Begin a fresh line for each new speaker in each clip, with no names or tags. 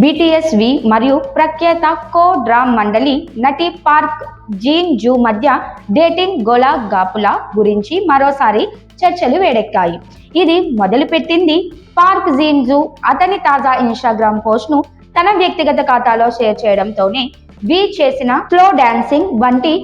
బీటీఎస్వి మరియు ప్రఖ్యాత కో డ్రామ్ మండలి నటి పార్క్ జీన్ జూ మధ్య డేటింగ్ గోలాగాపుల గురించి మరోసారి చర్చలు వేడెక్కాయి. ఇది మొదలుపెట్టింది పార్క్ జీన్ జూ అతని తాజా ఇన్స్టాగ్రామ్ పోస్ట్ను తన వ్యక్తిగత ఖాతాలో షేర్ చేయడంతోనే వి చేసిన స్లో డాన్సింగ్ వంటి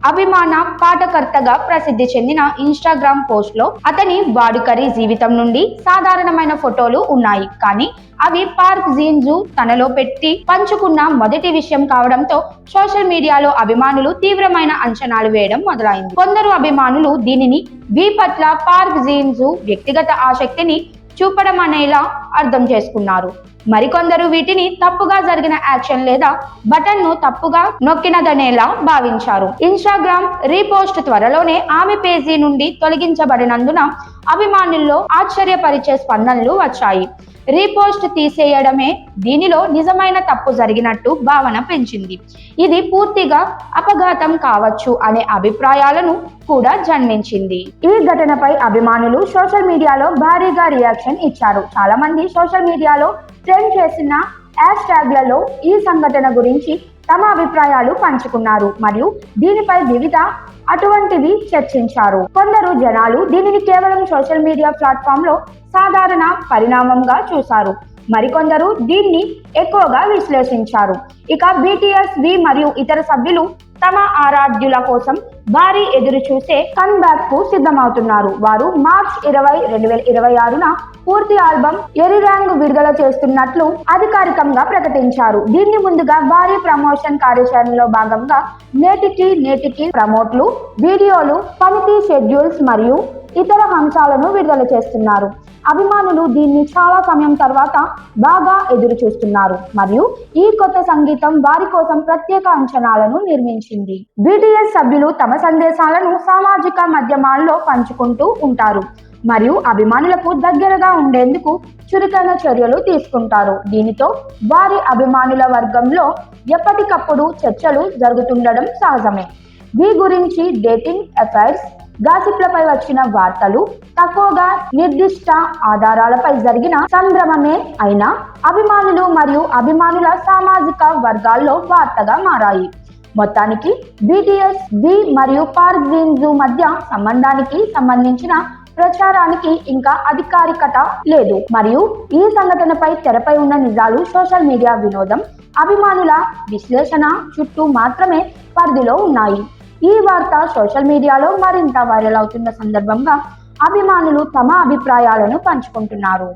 అభిమాన పాటకర్తగా ప్రసిద్ధి చెందిన ఇన్స్టాగ్రామ్ పోస్ట్ లో అతని వాడుకరి జీవితం నుండి సాధారణమైన ఫోటోలు ఉన్నాయి. కానీ అవి పార్క్ జీన్ జూ తనలో పెట్టి పంచుకున్న మొదటి విషయం కావడంతో సోషల్ మీడియాలో అభిమానులు తీవ్రమైన అంచనాలు వేయడం మొదలైంది. కొందరు అభిమానులు దీనిని వి పట్ల పార్క్ జీన్ జూ వ్యక్తిగత ఆసక్తిని చూపడం అనేలా అర్థం చేసుకున్నారు. మరికొందరు వీటిని తప్పుగా జరిగిన యాక్షన్ లేదా బటన్ ను తప్పుగా నొక్కినదనేలా భావించారు. ఇన్స్టాగ్రామ్ రీపోస్ట్ త్వరలోనే ఆమె పేజీ నుండి తొలగించబడినందున అభిమానుల్లో ఆశ్చర్యపరిచే స్పందనలు వచ్చాయి. రీపోస్ట్ తీసేయడమే దీనిలో నిజమైన తప్పు జరిగినట్టు భావన పెంచింది. ఇది పూర్తిగా అపఘాతం కావచ్చు అనే అభిప్రాయాలను కూడా జన్మించింది. ఈ ఘటనపై అభిమానులు సోషల్ మీడియాలో భారీగా రియాక్షన్ ఇచ్చారు. చాలా మంది సోషల్ మీడియాలో ట్రెండ్ చేసిన హ్యాష్ ట్యాగ్లలో ఈ సంఘటన గురించి తమ అభిప్రాయాలు పంచుకున్నారు మరియు దీనిపై వివిధ అటువంటివి చర్చించారు. కొందరు జనాలు దీనిని కేవలం సోషల్ మీడియా ప్లాట్ఫామ్ లో సాధారణ పరిణామంగా చూశారు. మరికొందరు దీన్ని ఎక్కువగా విశ్లేషించారు. ఇక బీటీఎస్ వి మరియు ఇతర సభ్యులు తమ ఆరాధ్యుల కోసం భారీ ఎదురు చూసే కమ్ బ్యాక్ కు సిద్ధమవుతున్నారు. వారు మార్చ్ 20, 2026న పూర్తి ఆల్బమ్ ఎరిరాంగ్ విడుదల చేస్తున్నట్లు అధికారికంగా ప్రకటించారు. దీన్ని ముందుగా భారీ ప్రమోషన్ కార్యాచరణలో భాగంగా నేటికి ప్రమోట్లు, వీడియోలు, కమిటీ షెడ్యూల్స్ మరియు ఇతర అంశాలను విడుదల చేస్తున్నారు. అభిమానులు దీన్ని చాలా సమయం తర్వాత బాగా ఎదురు చూస్తున్నారు మరియు ఈ కొత్త సంగీతం వారి కోసం ప్రత్యేక అంచనాలను నిర్మించింది. బీటీఎస్ సభ్యులు తమ సందేశాలను సామాజిక మాధ్యమాల్లో పంచుకుంటూ ఉంటారు మరియు అభిమానులకు దగ్గరగా ఉండేందుకు చురుకైన చర్యలు తీసుకుంటారు. దీనితో వారి అభిమానుల వర్గంలో ఎప్పటికప్పుడు చర్చలు జరుగుతుండడం సహజమే. వీ గురించి డేటింగ్ అఫైర్స్ గాసిప్లపై వచ్చిన వార్తలు తక్కువగా నిర్దిష్ట ఆధారాలపై జరిగిన సంభ్రమమే అయినా అభిమానులు మరియు అభిమానుల సామాజిక వర్గాల్లో వార్తగా మారాయి. మొత్తానికి బీటీఎస్ వి మరియు పార్క్ జీన్ జూ మధ్య సంబంధానికి సంబంధించిన ప్రచారానికి ఇంకా అధికారికత లేదు మరియు ఈ సంఘటనపై తెరపై ఉన్న నిజాలు సోషల్ మీడియా వినోదం, అభిమానుల విశ్లేషణ చుట్టూ మాత్రమే పరిధిలో ఉన్నాయి. ఈ వార్త సోషల్ మీడియాలో మరింత వైరల్ అవుతున్న సందర్భంగా అభిమానులు తమ అభిప్రాయాలను పంచుకుంటున్నారు.